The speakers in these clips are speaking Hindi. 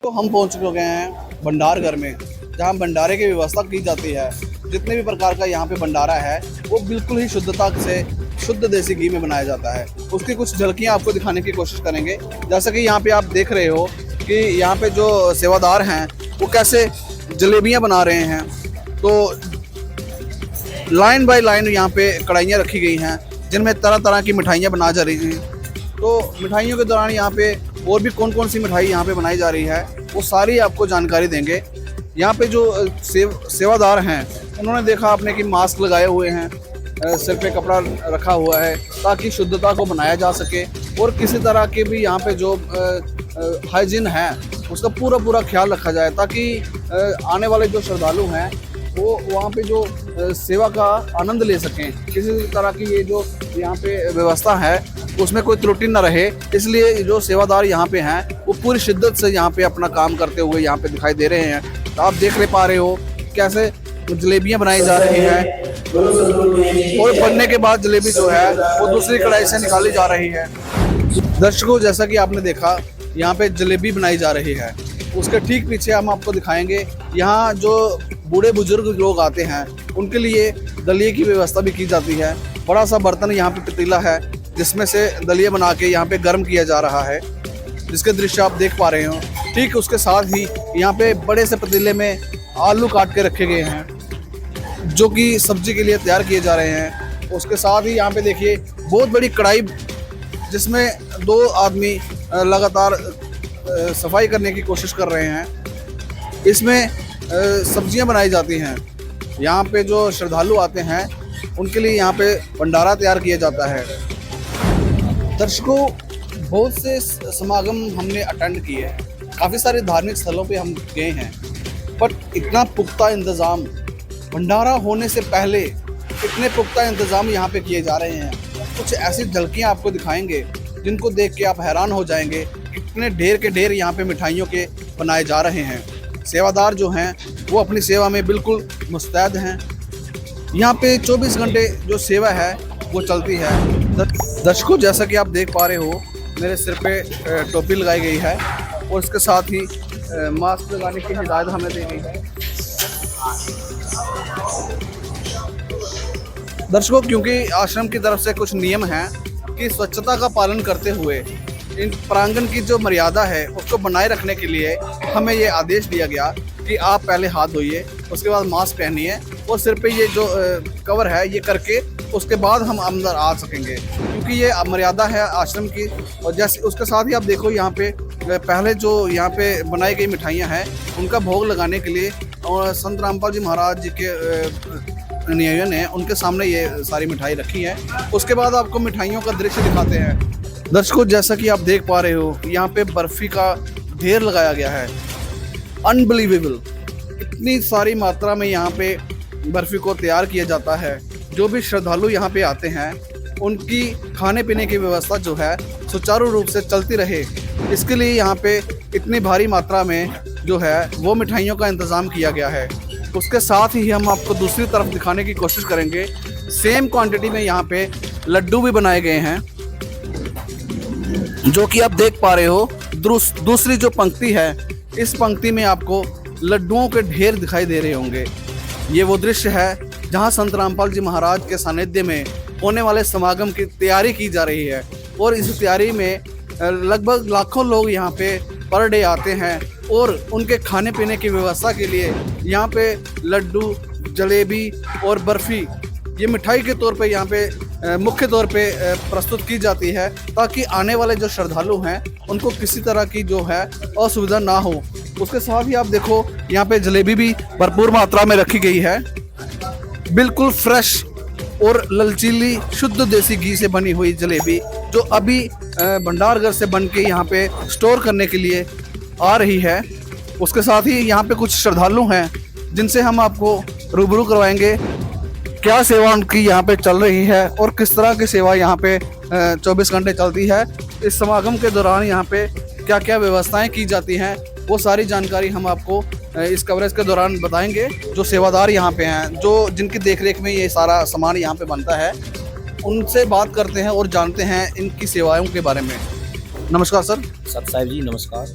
तो हम पहुंच चुके हैं भंडार घर में, जहां भंडारे की व्यवस्था की जाती है। जितने भी प्रकार का यहाँ पे भंडारा है वो बिल्कुल ही शुद्धता से शुद्ध देसी घी में बनाया जाता है। उसकी कुछ झलकियाँ आपको दिखाने की कोशिश करेंगे। जैसा कि यहाँ पे आप देख रहे हो कि यहाँ पे जो सेवादार हैं वो कैसे जलेबियाँ बना रहे हैं। तो लाइन बाय लाइन यहाँ पे कढ़ाइयाँ रखी गई हैं जिनमें तरह तरह की मिठाइयाँ बना जा रही हैं। तो मिठाइयों के दौरान यहाँ पे और भी कौन कौन सी मिठाई यहाँ पे बनाई जा रही है वो सारी आपको जानकारी देंगे। यहाँ पे जो सेवादार हैं उन्होंने देखा आपने कि मास्क लगाए हुए हैं, सिर पे कपड़ा रखा हुआ है ताकि शुद्धता को बनाया जा सके और किसी तरह के भी यहाँ पे जो हाइजीन है उसका पूरा पूरा ख्याल रखा जाए ताकि आने वाले जो श्रद्धालु हैं वो वहाँ पे जो सेवा का आनंद ले सकें। किसी तरह की ये जो यहाँ पे व्यवस्था है उसमें कोई त्रुटि न रहे, इसलिए जो सेवादार यहाँ पे हैं वो पूरी शिद्दत से यहाँ पे अपना काम करते हुए यहाँ पे दिखाई दे रहे हैं। तो आप देख पा रहे हो कैसे जलेबियाँ बनाई जा रही हैं और बनने के बाद जलेबी जो है वो दूसरी कढ़ाई से निकाली जा रही है। दर्शकों, जैसा कि आपने देखा यहाँ पे जलेबी बनाई जा रही है, उसके ठीक पीछे हम आपको दिखाएंगे यहाँ जो बूढ़े बुजुर्ग लोग आते हैं उनके लिए दलिए की व्यवस्था भी की जाती है। बड़ा सा बर्तन यहाँ पे पतीला है जिसमें से दलिया बना के यहाँ पे गर्म किया जा रहा है, जिसके दृश्य आप देख पा रहे हो। ठीक उसके साथ ही यहाँ पे बड़े से पतीले में आलू काट के रखे गए हैं जो कि सब्जी के लिए तैयार किए जा रहे हैं। उसके साथ ही यहाँ पे देखिए बहुत बड़ी कढ़ाई जिसमें दो आदमी लगातार सफाई करने की कोशिश कर रहे हैं। इसमें सब्जियां बनाई जाती हैं। यहाँ पे जो श्रद्धालु आते हैं उनके लिए यहाँ पे भंडारा तैयार किया जाता है। दर्शकों, बहुत से समागम हमने अटेंड किए हैं, काफ़ी सारे धार्मिक स्थलों पे हम गए हैं, बट इतना पुख्ता इंतज़ाम भंडारा होने से पहले इतने पुख्ता इंतज़ाम यहाँ पे किए जा रहे हैं। कुछ ऐसी झलकियाँ आपको दिखाएंगे जिनको देख के आप हैरान हो जाएंगे। इतने ढेर के ढेर यहाँ पे मिठाइयों के बनाए जा रहे हैं। सेवादार जो हैं वो अपनी सेवा में बिल्कुल मुस्तैद हैं। यहाँ पे 24 घंटे जो सेवा है वो चलती है। दर्शकों, जैसा कि आप देख पा रहे हो मेरे सिर पे टोपी लगाई गई है और इसके साथ ही मास्क लगाने की हिदायत हमें दी गई है। दर्शकों, क्योंकि आश्रम की तरफ से कुछ नियम हैं कि स्वच्छता का पालन करते हुए इन प्रांगण की जो मर्यादा है उसको बनाए रखने के लिए हमें ये आदेश दिया गया कि आप पहले हाथ धोइए, उसके बाद मास्क पहनिए और सिर पे ये जो कवर है ये करके उसके बाद हम अंदर आ सकेंगे, क्योंकि ये मर्यादा है आश्रम की। और जैसे उसके साथ ही आप देखो यहाँ पे पहले जो यहाँ पे बनाई गई मिठाइयाँ हैं उनका भोग लगाने के लिए और संत रामपाल जी महाराज जी के नियम है उनके सामने ये सारी मिठाई रखी है। उसके बाद आपको मिठाइयों का दृश्य दिखाते हैं। दर्शकों, जैसा कि आप देख पा रहे हो यहाँ पे बर्फ़ी का ढेर लगाया गया है। अनबिलीवेबल, इतनी सारी मात्रा में यहाँ पे बर्फ़ी को तैयार किया जाता है। जो भी श्रद्धालु यहाँ पे आते हैं उनकी खाने पीने की व्यवस्था जो है सुचारू रूप से चलती रहे, इसके लिए यहाँ पे इतनी भारी मात्रा में जो है वो मिठाइयों का इंतज़ाम किया गया है। उसके साथ ही हम आपको दूसरी तरफ दिखाने की कोशिश करेंगे। सेम क्वांटिटी में यहाँ पे लड्डू भी बनाए गए हैं जो कि आप देख पा रहे हो। दूसरी जो पंक्ति है इस पंक्ति में आपको लड्डुओं के ढेर दिखाई दे रहे होंगे। ये वो दृश्य है जहां संत रामपाल जी महाराज के सानिध्य में होने वाले समागम की तैयारी की जा रही है और इस तैयारी में लगभग लाखों लोग यहाँ पे पर डे आते हैं और उनके खाने पीने की व्यवस्था के लिए यहाँ पे लड्डू, जलेबी और बर्फ़ी ये मिठाई के तौर पे यहाँ पे मुख्य तौर पे प्रस्तुत की जाती है ताकि आने वाले जो श्रद्धालु हैं उनको किसी तरह की जो है असुविधा ना हो। उसके साथ ही आप देखो यहाँ पे जलेबी भी भरपूर मात्रा में रखी गई है, बिल्कुल फ्रेश और ललचीली शुद्ध देसी घी से बनी हुई जलेबी जो अभी भंडार घर से बन के यहाँ पे स्टोर करने के लिए आ रही है। उसके साथ ही यहाँ पे कुछ श्रद्धालु हैं जिनसे हम आपको रूबरू करवाएंगे क्या सेवा उनकी यहाँ पे चल रही है और किस तरह की सेवा यहाँ पे 24 घंटे चलती है। इस समागम के दौरान यहाँ पे क्या क्या व्यवस्थाएं की जाती हैं वो सारी जानकारी हम आपको इस कवरेज के दौरान बताएंगे। जो सेवादार यहाँ पे हैं, जो जिनकी देखरेख में ये सारा सामान यहाँ पे बनता है, उनसे बात करते हैं और जानते हैं इनकी सेवाओं के बारे में। नमस्कार सर। सत साहिब जी नमस्कार।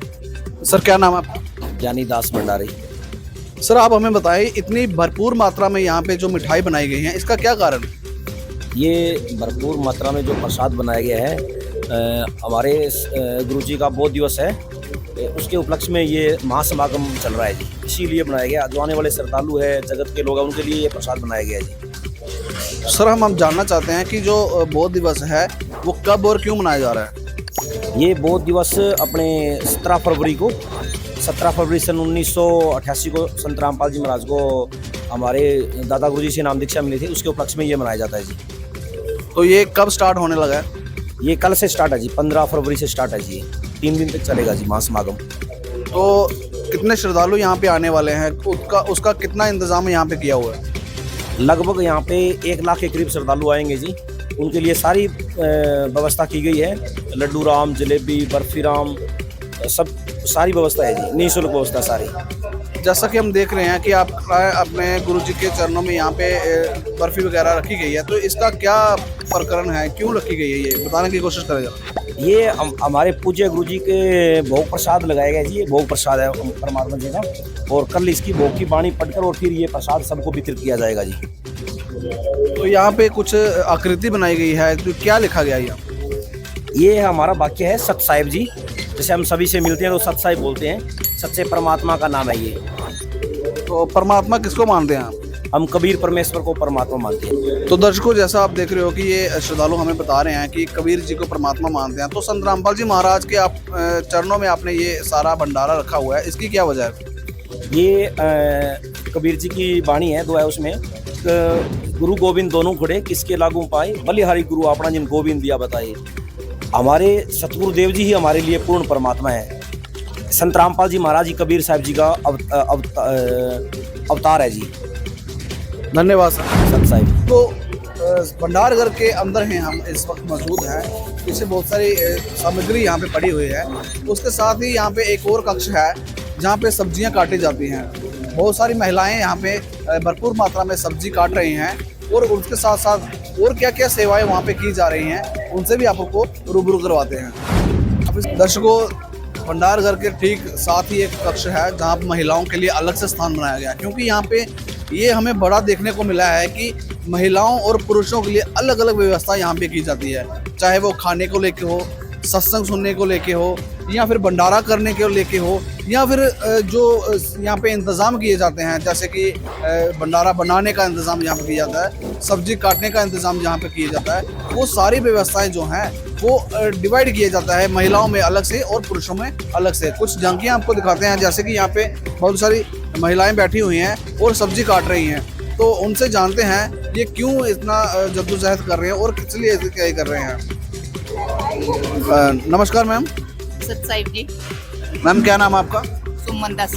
सर क्या नाम है आपका? ज्ञानी दास भंडारी। सर आप हमें बताएं, इतनी भरपूर मात्रा में यहाँ पे जो मिठाई बनाई गई है, इसका क्या कारण है? ये भरपूर मात्रा में जो प्रसाद बनाया गया है, हमारे गुरुजी का बोध दिवस है, उसके उपलक्ष्य में ये महासमागम चल रहा है जी, इसीलिए बनाया गया। जो आने वाले श्रद्धालु है, जगत के लोग हैं, उनके लिए ये प्रसाद बनाया गया है जी। सर हम जानना चाहते हैं कि जो बोध दिवस है वो कब और क्यों मनाया जा रहा है? ये बोध दिवस अपने 17 फरवरी सन 1988 को संत रामपाल जी महाराज को हमारे दादा गुरुजी से नाम दीक्षा मिली थी, उसके उपलक्ष्य में ये मनाया जाता है जी। तो ये कब स्टार्ट होने लगा है? ये कल से स्टार्ट है जी, 15 फरवरी से स्टार्ट है जी, 3 दिन तक चलेगा जी महासमागम। तो कितने श्रद्धालु यहाँ पे आने वाले हैं, उसका कितना इंतजाम यहाँ पे किया हुआ है? लगभग यहाँ पे 1 लाख के करीब श्रद्धालु आएंगे जी। उनके लिए सारी व्यवस्था की गई है, लड्डू राम, जलेबी, बर्फी राम, सब सारी व्यवस्था है जी, निःशुल्क व्यवस्था सारी। जैसा कि हम देख रहे हैं कि आप अपने गुरुजी के चरणों में यहाँ पे बर्फी वगैरह रखी गई है, तो इसका क्या प्रकरण है, क्यों रखी गई है, ये बताने की कोशिश करें जरा। ये हमारे पूज्य गुरुजी के भोग प्रसाद लगाया गया जी, ये भोग प्रसाद है परमात्मा जी का, और कल इसकी भोग की बाणी पढ़कर और फिर ये प्रसाद सबको वितरित किया जाएगा जी। तो यहाँ पे कुछ आकृति बनाई गई है, तो क्या लिखा गया है? ये हमारा वाक्य है सत साहिब जी, जैसे हम सभी से मिलते हैं तो सत साहिब बोलते हैं, सच्चे परमात्मा का नाम है ये। तो परमात्मा किसको मानते हैं आप? हम कबीर परमेश्वर को परमात्मा मानते हैं। तो दर्शकों, जैसा आप देख रहे हो कि ये श्रद्धालु हमें बता रहे हैं कि कबीर जी को परमात्मा मानते हैं, तो संत रामपाल जी महाराज के आप चरणों में आपने ये सारा भंडारा रखा हुआ है, इसकी क्या वजह है? ये कबीर जी की वाणी है, दो है उसमें, गुरु गोविंद दोनों खुड़े किसके लागू पाए, बलिहारी गुरु अपना जिन गोविंद दिया बताए। हमारे सतगुरु देव जी ही हमारे लिए पूर्ण परमात्मा है। संत रामपाल जी महाराज जी कबीर साहब जी का अवतार है जी। धन्यवाद सर। सत साहिब। तो भंडारघर के अंदर हैं हम इस वक्त मौजूद हैं, पीछे बहुत सारी सामग्री यहाँ पे पड़ी हुई है। उसके साथ ही यहाँ पे एक और कक्ष है जहाँ पे सब्जियाँ काटी जाती हैं। बहुत सारी महिलाएं यहाँ पे भरपूर मात्रा में सब्जी काट रही हैं, और उसके साथ साथ और क्या क्या सेवाएं वहाँ पे की जा रही हैं, उनसे भी आपको रूबरू करवाते हैं। अब इस दर्शकों, भंडारघर के ठीक साथ ही एक कक्ष है जहाँ महिलाओं के लिए अलग से स्थान बनाया गया है, क्योंकि यहाँ पे ये हमें बड़ा देखने को मिला है कि महिलाओं और पुरुषों के लिए अलग अलग व्यवस्था यहाँ पे की जाती है, चाहे वो खाने को लेके हो, सत्संग सुनने को लेके हो, या फिर भंडारा करने को लेके हो, या फिर जो यहाँ पे इंतज़ाम किए जाते हैं, जैसे कि भंडारा बनाने का इंतज़ाम यहाँ पे किया जाता है, सब्जी काटने का इंतज़ाम यहाँ पे किया जाता है, वो सारी व्यवस्थाएं जो हैं वो डिवाइड किया जाता है, महिलाओं में अलग से और पुरुषों में अलग से। कुछ झांकियाँ आपको दिखाते हैं, जैसे कि यहाँ पे बहुत सारी महिलाएँ बैठी हुई हैं और सब्जी काट रही हैं, तो उनसे जानते हैं ये क्यों इतना जद्दोजहद कर रहे हैं और किस लिए क्या कर रहे हैं। नमस्कार मैम। सत साहिब जी। मैम क्या नाम है आपका? सुमन दास।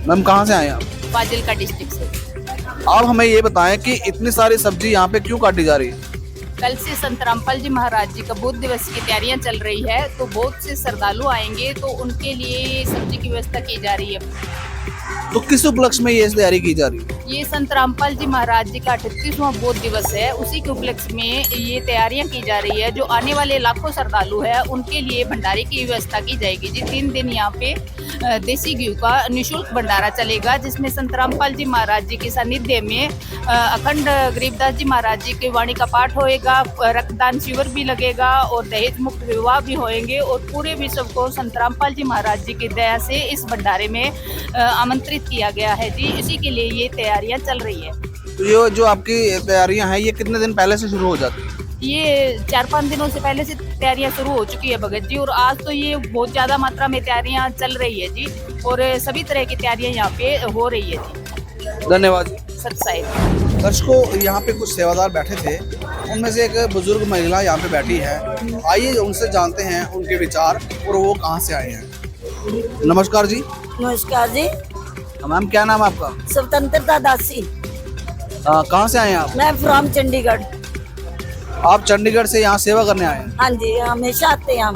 मैम कहाँ से आए आप? फाजिलका डिस्ट्रिक्ट से। आप हमें ये बताएं कि इतनी सारी सब्जी यहाँ पे क्यों काटी जा रही है? कल से संत रामपाल जी महाराज जी का बोध दिवस की तैयारियां चल रही है, तो बहुत से श्रद्धालु आएंगे, तो उनके लिए सब्जी की व्यवस्था की जा रही है। तो किस उपलक्ष्य में ये तैयारी की जा रही है? ये संत रामपाल जी महाराज जी का 38वां बोध दिवस है, उसी के उपलक्ष्य में ये तैयारियां की जा रही है। जो आने वाले लाखों श्रद्धालु है उनके लिए भंडारे की व्यवस्था की जाएगी जी। 3 दिन यहाँ पे देसी घी का निःशुल्क भंडारा चलेगा, जिसमें संत रामपाल जी महाराज जी के सानिध्य में अखंड गरीबदास जी महाराज जी की वाणी का पाठ होएगा, रक्तदान शिविर भी लगेगा और दहेज मुक्त विवाह भी होंगे, और पूरे विश्व को संत रामपाल जी महाराज जी की दया से इस भंडारे में आमंत्रित किया गया है जी। इसी के लिए ये तैयारियां चल रही है। तो ये जो आपकी तैयारियां हैं, ये कितने दिन पहले से शुरू हो जाती है? ये 4-5 दिनों से पहले से तैयारियां शुरू हो चुकी है भगत जी, और आज तो ये बहुत ज़्यादा मात्रा में तैयारियां चल रही है जी, और सभी तरह की तैयारियां यहाँ पे हो रही है जी। धन्यवाद जी। सत साहिब। दर्शकों, यहाँ पे कुछ सेवादार बैठे थे, उनमें से एक बुजुर्ग महिला यहाँ पे बैठी है। आइए उनसे जानते हैं उनके विचार और वो कहाँ से आए हैं। नमस्कार जी। नमस्कार जी। मैम क्या नाम है आपका? स्वतंत्रता दासी। कहाँ से आए हैं आप? मैं फ्रॉम चंडीगढ़। आप चंडीगढ़ से यहाँ सेवा करने आए हैं? हाँ जी, हमेशा आते हैं हम।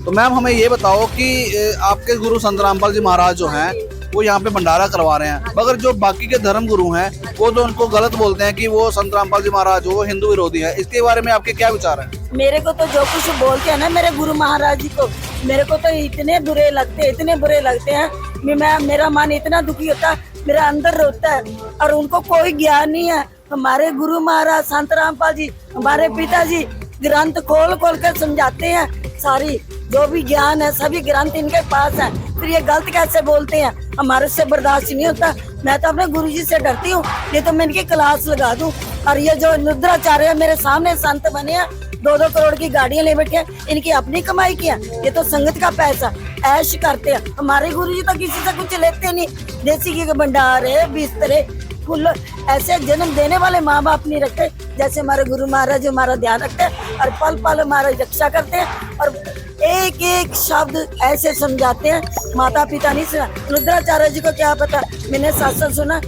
तो मैम हमें ये बताओ कि आपके गुरु संत रामपाल जी महाराज जो हैं वो यहाँ पे भंडारा करवा रहे हैं, मगर जो बाकी के धर्म गुरु हैं वो तो उनको गलत बोलते हैं कि वो संत रामपाल जी महाराज वो हिंदू विरोधी है। इसके बारे में आपके क्या विचार हैं? मेरे को तो जो कुछ बोलते हैं ना मेरे गुरु महाराज जी को, मेरे को तो इतने बुरे लगते हैं। मेरा मन इतना दुखी होता है, मेरा अंदर रोता है। और उनको कोई ज्ञान नहीं है। हमारे गुरु महाराज संत रामपाल जी, हमारे पिताजी ग्रंथ खोल कर समझाते हैं। सारी जो भी ज्ञान है सभी ग्रंथ इनके पास है, फिर ये गलत कैसे बोलते हैं? हमारे से बर्दाश्त नहीं होता। मैं तो अपने गुरुजी से डरती हूँ, ये तो मैं इनकी क्लास लगा दूं। और ये जो रुद्राचार्य है मेरे सामने संत बने हैं, 2-2 करोड़ की गाड़ियां ले बैठे हैं, इनकी अपनी कमाई की है, ये तो संगत का पैसा ऐश करते हैं। हमारे गुरुजी तो किसी से कुछ लेते नहीं। देसी घी के भंडारे, बिस्तरे, फूल, ऐसे जन्म देने वाले माँ बाप नहीं रखते जैसे हमारे गुरु महाराज हमारा ध्यान रखते हैं और पल पल हमारा रक्षा करते हैं और एक एक शब्द ऐसे समझाते हैं। माता पिता नहीं सुना, रुद्राचार्य जी को क्या पता? मैंने सत्संग सुना,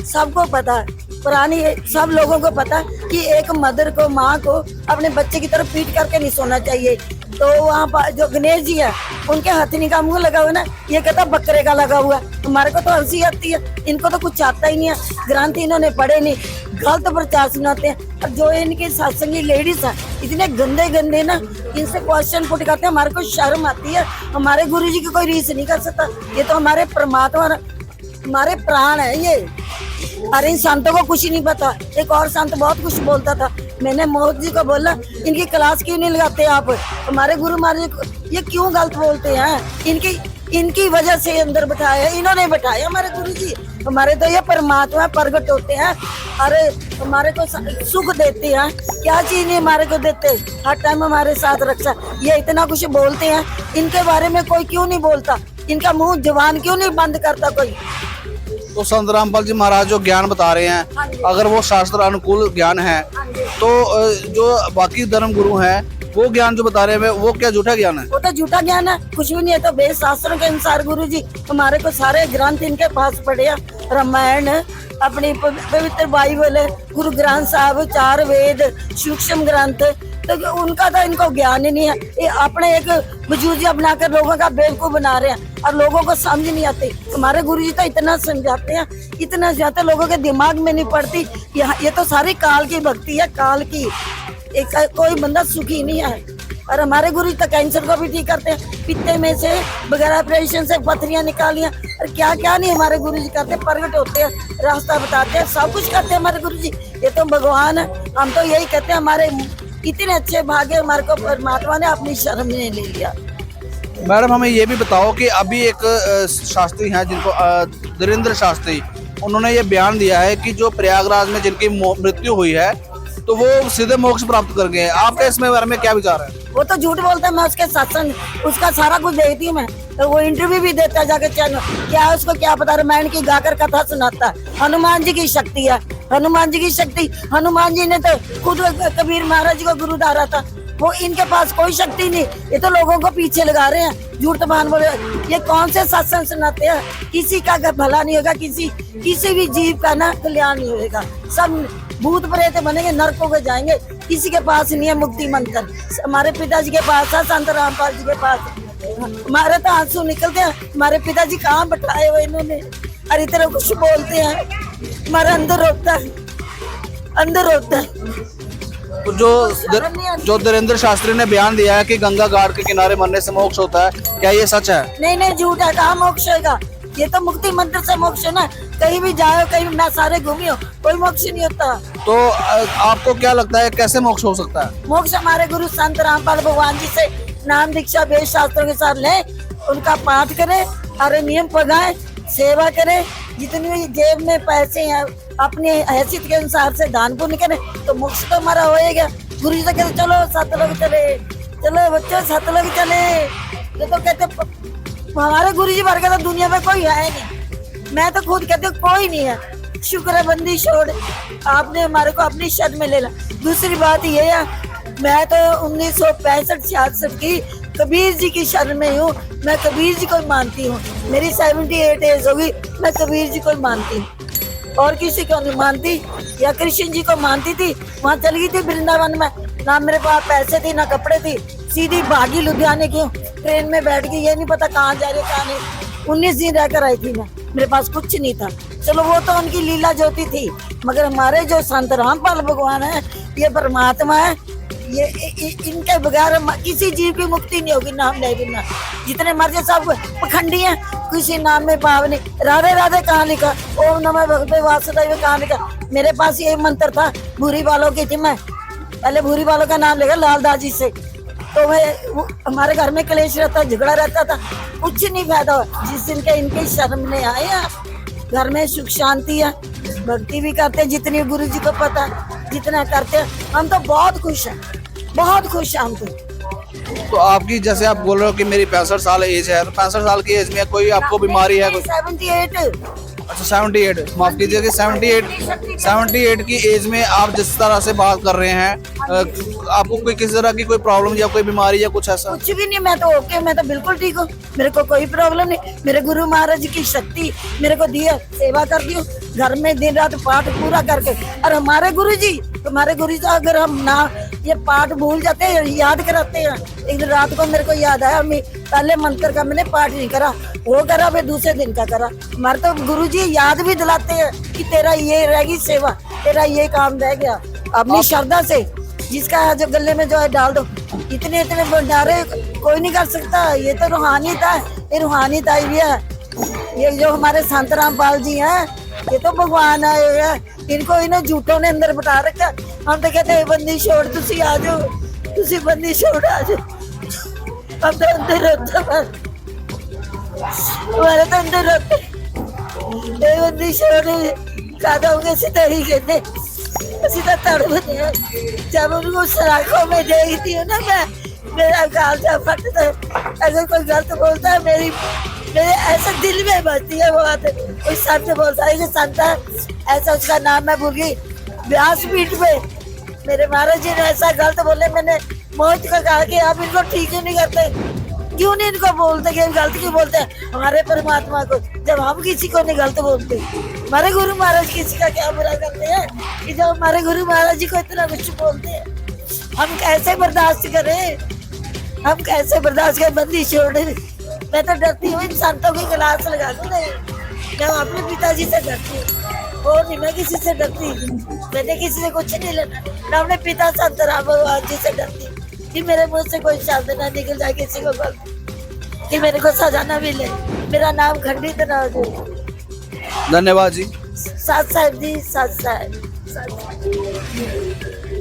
सबको पता है, पुरानी सब लोगों को पता है कि एक मदर को, माँ को अपने बच्चे की तरफ पीट करके नहीं सोना चाहिए। तो वहाँ पर जो गणेश जी है उनके हथनी का मुंह लगा हुआ ना, ये कहता बकरे का लगा हुआ। हमारे को तो हंसी आती है, इनको तो कुछ आता ही नहीं है, ग्रंथ इन्होंने पढ़े नहीं, गलत प्रचार सुनाते हैं। और जो इनके सत्संगी लेडीज है इतने गंदे ना, इनसे क्वेश्चन पुट करते हैं, हमारे को शर्म आती है। हमारे गुरु जी की कोई रीस नहीं कर सकता, ये तो हमारे परमात्मा, हमारे प्राण है ये। अरे इन संतों को कुछ नहीं पता। एक और संत बहुत कुछ बोलता था, मैंने मोहन जी को बोला इनकी क्लास क्यों नहीं लगाते आप? हमारे गुरु महाराज को ये क्यों गलत बोलते हैं? इनकी वजह से अंदर बैठाया, इन्होंने बैठाया हमारे गुरु जी। हमारे तो ये परमात्मा प्रकट होते हैं, अरे हमारे को सुख देते हैं, क्या चीज नहीं हमारे को देते, हर टाइम हमारे साथ रक्षा। ये इतना कुछ बोलते हैं, इनके बारे में कोई क्यों नहीं बोलता? इनका मुंह जवान क्यों नहीं बंद करता कोई? तो संत रामपाल जी महाराज जो ज्ञान बता रहे हैं, अगर वो शास्त्र अनुकूल ज्ञान है तो जो बाकी धर्म गुरु हैं वो ज्ञान जो बता रहे हैं वो क्या झूठा ज्ञान है? वो तो झूठा ज्ञान है, कुछ भी नहीं है। तो वेद शास्त्रों के अनुसार गुरु जी हमारे को सारे ग्रंथ इनके पास पढ़े हैं, रामायण, अपनी पवित्र बाइबल, गुरु ग्रंथ साहब, 4 वेद, सूक्ष्म ग्रंथ। तो उनका तो इनको ज्ञान ही नहीं है, ये अपने एक वजूदिया बनाकर लोगों का बेवकूफ बना रहे हैं और लोगों को समझ नहीं आती। हमारे गुरुजी तो इतना समझाते हैं, इतना ज्यादा लोगों के दिमाग में नहीं पड़ती। ये तो सारी काल की भक्ति है, काल की। एक कोई बंदा सुखी नहीं है। और हमारे गुरुजी तो कैंसर को भी ठीक करते हैं, पित्ते में से बगैर ऑपरेशन से पथरियां निकालियां, और क्या क्या नहीं हमारे गुरुजी करते, प्रकट होते हैं, रास्ता बताते हैं, सब कुछ करते हैं हमारे गुरुजी। ये तो भगवान है। हम तो यही कहते हैं, हमारे इतने अच्छे भाग्य हमारे को परमात्मा ने अपनी शर्म में ले लिया। मैडम हमें ये भी बताओ कि अभी एक शास्त्री हैं जिनको धीरेन्द्र शास्त्री, उन्होंने ये बयान दिया है कि जो प्रयागराज में जिनकी मृत्यु हुई है तो वो सीधे मोक्ष प्राप्त कर गए। आपका इसमें बारे में क्या विचार है? वो तो झूठ बोलता है। मैं उसके सत्संग उसका सारा कुछ देखती हूँ मैं, तो वो इंटरव्यू भी देता है जाके चैनल। क्या उसको क्या पता, रामायण की गाकर कथा सुनाता है। हनुमान जी की शक्ति है, हनुमान जी की शक्ति। हनुमान जी ने तो खुद कबीर महाराज जी को गुरु धारा था, वो इनके पास कोई शक्ति नहीं। ये तो लोगों को पीछे लगा रहे हैं, झूठ बयान बोले। ये कौन से सत्संग सुनाते हैं? किसी का भला नहीं होगा, किसी भी जीव का ना कल्याण नहीं होगा। सब भूत प्रेत बनेंगे, नरकों में जाएंगे। किसी के पास नहीं है मुक्ति मंत्र। हमारे पिताजी के पास है, संत रामपाल जी के पास। हमारे तो आंसू निकलते हैं, हमारे पिताजी कहाँ बैठाए हुए इन्होंने। अरे तरह कुछ बोलते हैं, हमारा अंदर रोता है, अंदर रोता है। तो जो धीरेन्द्र शास्त्री ने बयान दिया है कि गंगा घाट के किनारे मरने से मोक्ष होता है, क्या ये सच है? नहीं, झूठ है। कहाँ मोक्ष होगा? ये तो मुक्ति मंत्र से मोक्ष है ना। कहीं भी जाओ, कहीं मैं सारे घूमी हो, कोई मोक्ष नहीं होता। तो आपको क्या लगता है कैसे मोक्ष हो सकता है? मोक्ष हमारे गुरु संत रामपाल भगवान जी से नाम दीक्षा वेद शास्त्रों के साथ लें, उनका पाठ करें, और नियम पढ़ाएं, सेवा करें। जितनी भी जेब में पैसे हैं अपनी हैसियत के अनुसार से दान पुण्य करें, तो मोक्ष तो हमारा होएगा। गुरु जी तो कहते चलो सतलोक चले, चलो बच्चों सतलोक चले। ये तो कहते हमारे गुरु जी भर के तो दुनिया में कोई है नहीं। मैं तो खुद कहती हूँ कोई नहीं है। शुक्र है बंदी छोड़, आपने हमारे को अपनी शरण में ले ला। दूसरी बात ये है, मैं तो 1965-66 की कबीर जी की शरण में हूँ। मैं कबीर जी को मानती हूँ। मेरी 78 एज होगी, मैं कबीर जी को मानती हूँ और किसी को नहीं मानती। या कृष्ण जी को मानती थी, वहाँ चली गई थी वृंदावन में, ना मेरे पास पैसे थे ना कपड़े थे, सीधी भागी लुधियाने की ट्रेन में बैठ गई। ये नहीं पता कहाँ जा रही कहाँ नहीं। 19 दिन रहकर आई थी मैं। मेरे पास कुछ नहीं था। चलो वो तो उनकी लीला ज्योति थी, मगर हमारे जो संत रामपाल भगवान है, ये परमात्मा है, ये इनके बगैर किसी जीव की मुक्ति नहीं होगी। नाम ले बिना जितने मर्जी सब पखंडी हैं, किसी नाम में भाव नहीं। राधे राधे कहाँ लिखा, ओम नमः भगवते वासुदेव कहाँ लिखा। मेरे पास ये मंत्र था, भूरी वालों की थी मैं, पहले भूरी वालों का नाम लेगा लालदास जी से। तो मैं हमारे घर में क्लेश रहता, झगड़ा रहता था, कुछ नहीं फायदा हुआ। जिस दिन के इनके शर्म ने आए हैं, घर में सुख शांति है, भक्ति भी करते हैं जितनी गुरु जी को पता है, जितना करते हैं। हम तो बहुत खुश हैं, बहुत खुश हैं हम तो आपकी, जैसे आप बोल रहे हो कि मेरी 65 साल एज है, तो 65 साल की एज में कोई आपको बीमारी है? 78। अच्छा 78, माफ कीजिए कि 78 की एज में आप जिस तरह से बात कर रहे हैं, आपको कोई किसी तरह की कोई प्रॉब्लम या कोई बीमारी या कुछ ऐसा? कुछ भी नहीं, मैं तो ओके, मैं तो बिल्कुल ठीक हूँ, मेरे को कोई प्रॉब्लम नहीं। मेरे गुरु महाराज जी की शक्ति मेरे को दी है, सेवा करती हूँ घर में दिन रात पाठ पूरा करके। और हमारे गुरु जी अगर हम ना ये पाठ भूल जाते हैं, याद कराते हैं। एक दिन रात को मेरे को याद आया, मैं पहले मंत्र का मैंने पाठ नहीं करा, वो करा, फिर दूसरे दिन का करा। हमारे तो गुरु जी याद भी दिलाते हैं कि तेरा ये रहेगी सेवा, तेरा ये काम रह गया। अपनी श्रद्धा से जिसका जो गले में जो है डाल दो। इतने भंडारे कोई नहीं कर सकता, ये तो रूहानियत है, ये रूहानियत आई भी है। ये जो हमारे संत रामपाल जी हैं, ये तो भगवान आए हुए हैं, इनको इन्हें झूठों ने अंदर बिठा रखा। हम तो कहते हैं बंदी छोड़, तुसी आ जाओ, तुसी बंदी छोड़ आ जाओ। हम तो अंदर रोते, हमारे तो अंदर रोते, ये बंदी छोड़ ज्यादा होंगे सीधा ही कहते, सीधा तड़पते हैं। जब उनको सलाखों में देखती हूँ ना मैं, मेरा गाल जा फटता है। अगर कोई गलत बोलता है, मेरे ऐसा दिल में बचती है वो बात। कोई संत बोलता है कि संत है, ऐसा उसका नाम मैं भूल गई, व्यासपीठ में मेरे महाराज जी ने ऐसा गलत बोले। मैंने मोहित को कहा कि आप इनको ठीक क्यों नहीं करते, क्यों नहीं इनको बोलते, कि गलत क्यों बोलते हैं हमारे परमात्मा को, जब हम किसी को नहीं गलत बोलते। हमारे गुरु महाराज किसी का क्या बुरा करते हैं कि जब हमारे गुरु महाराज जी को इतना कुछ बोलते हैं, हम कैसे बर्दाश्त करें, हम कैसे बर्दाश्त करें। बंदी छोड़े, मैं तो डरती हूँ इन संतों की क्लास लगा दूँ, मैं अपने पिताजी से डरती हूँ, और नहीं मैं किसी से डरती। मैंने किसी से कुछ नहीं लेना, मैं अपने पिता संत राम भगवान जी से डरती कि मेरे मुंह से कोई शब्द ना निकल जाए किसी को गलत, कि मेरे को सजा ना मिले, मेरा नाम खंडित ना हो जाए। धन्यवाद जी। साथ साहब जी, साथ साहब।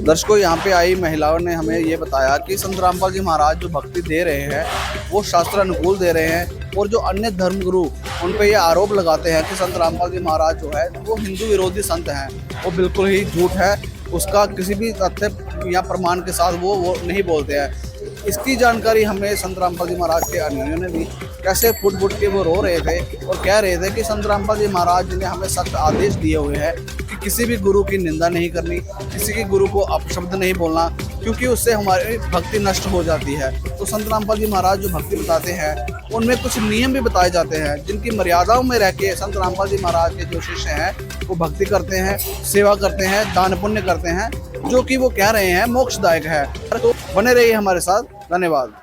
दर्शकों, यहाँ पे आई महिलाओं ने हमें ये बताया कि संत रामपाल जी महाराज जो भक्ति दे रहे हैं वो शास्त्र अनुकूल दे रहे हैं, और जो अन्य धर्मगुरु उन पे ये आरोप लगाते हैं कि संत रामपाल जी महाराज जो है वो हिंदू विरोधी संत हैं, वो बिल्कुल ही झूठ है। उसका किसी भी तथ्य या प्रमाण के साथ वो नहीं बोलते हैं। इसकी जानकारी हमें संत रामपाल जी महाराज के अनुयायियों ने भी, कैसे फुट फुट के वो रो रहे थे और कह रहे थे कि संत रामपाल जी महाराज जी ने हमें सख्त आदेश दिए हुए हैं कि किसी भी गुरु की निंदा नहीं करनी, किसी के गुरु को अपशब्द नहीं बोलना, क्योंकि उससे हमारी भक्ति नष्ट हो जाती है। तो संत रामपाल जी महाराज जो भक्ति बताते हैं उनमें कुछ नियम भी बताए जाते हैं, जिनकी मर्यादाओं में रह के संत रामपाल जी महाराज के जो शिष्य हैं वो भक्ति करते हैं, सेवा करते हैं, दान पुण्य करते हैं, जो कि वो कह रहे हैं मोक्षदायक है। तो बने रहिए हमारे साथ। धन्यवाद।